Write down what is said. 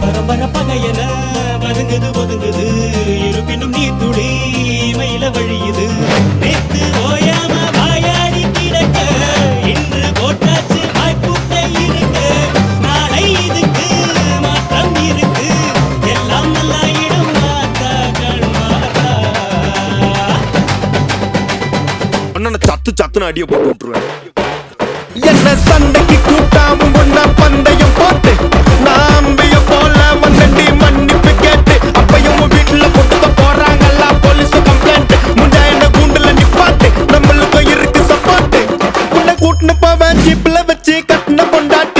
பரம்பர பகையன வதுங்குது ஒதுங்குது இருப்பினும் நீ துளி மயில வழியுது நேத்து ஓயாம வாயாடி கிடக்க இன்று போட்டாச்சு வாய்ப்புட்டை இருக்கு நாளை இதுக்கு மாற்றம் இருக்கு எல்லாம் நல்லாயிடும் மாத்தா கண்மாத்தா அண்ணனை சத்து சத்துன்னு அடிய போட்டு விட்டுருவேன். என்ன சண்டைக்கு கூட்டாவும் ஒன்னா பந்தயம் போட்டு நாம்பிய போல வந்தண்டி மன்னிப்பு கேட்டு அப்பையும் வீட்டுல போட்டு போறாங்கல்ல போலீஸ் கம்ப்ளைண்ட் முண்டா என்ன கூண்டுல நிப்பாட்டு நம்மளுக்கும் இருக்கு சப்போர்ட் உன்னை கூட்டுன்னு போவேன் ஜீப்ல வச்சு கட்டின பொண்டாட்டி